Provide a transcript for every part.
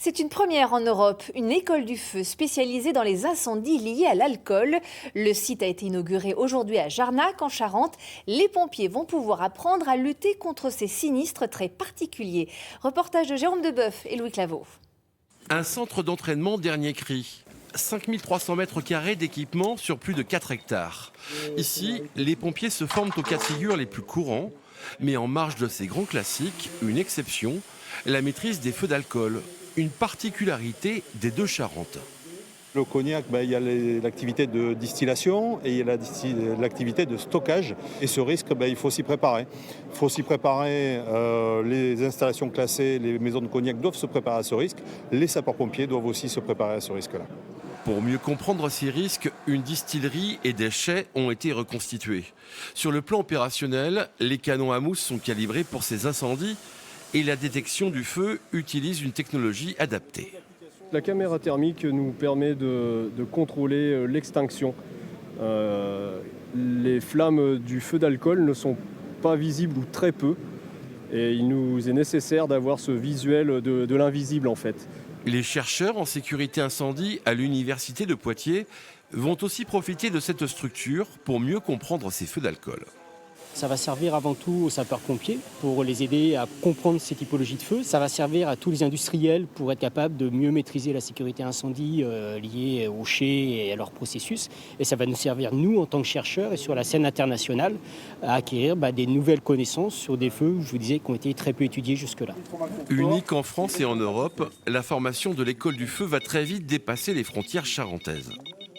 C'est une première en Europe, une école du feu spécialisée dans les incendies liés à l'alcool. Le site a été inauguré aujourd'hui à Jarnac, en Charente. Les pompiers vont pouvoir apprendre à lutter contre ces sinistres très particuliers. Reportage de Jérôme Deboeuf et Louis Claveau. Un centre d'entraînement dernier cri. 5300 mètres carrés d'équipement sur plus de 4 hectares. Ici, les pompiers se forment aux cas de figure les plus courants. Mais en marge de ces grands classiques, une exception, la maîtrise des feux d'alcool. Une particularité des deux Charentes. Le cognac, il y a l'activité de distillation et il y a l'activité de stockage. Et ce risque, il faut s'y préparer. Il faut s'y préparer, les installations classées, les maisons de cognac doivent se préparer à ce risque. Les sapeurs-pompiers doivent aussi se préparer à ce risque-là. Pour mieux comprendre ces risques, une distillerie et des chais ont été reconstitués. Sur le plan opérationnel, les canons à mousse sont calibrés pour ces incendies et la détection du feu utilise une technologie adaptée. La caméra thermique nous permet de contrôler l'extinction. Les flammes du feu d'alcool ne sont pas visibles ou très peu. Et il nous est nécessaire d'avoir ce visuel de l'invisible en fait. Les chercheurs en sécurité incendie à l'université de Poitiers vont aussi profiter de cette structure pour mieux comprendre ces feux d'alcool. Ça va servir avant tout aux sapeurs-pompiers pour les aider à comprendre ces typologies de feux. Ça va servir à tous les industriels pour être capables de mieux maîtriser la sécurité incendie liée aux chais et à leur processus. Et ça va nous servir, nous, en tant que chercheurs et sur la scène internationale, à acquérir des nouvelles connaissances sur des feux, je vous disais, qui ont été très peu étudiés jusque-là. Unique en France et en Europe, la formation de l'école du feu va très vite dépasser les frontières charentaises.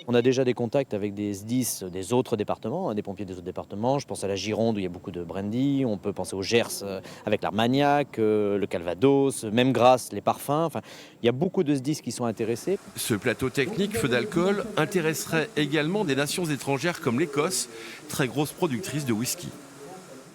On a déjà des contacts avec des SDIS des autres départements, des pompiers des autres départements. Je pense à la Gironde où il y a beaucoup de brandy. On peut penser au Gers avec l'Armagnac, le Calvados, même Grasse, les parfums. Enfin, il y a beaucoup de SDIS qui sont intéressés. Ce plateau technique feu d'alcool intéresserait également des nations étrangères comme l'Écosse, très grosse productrice de whisky.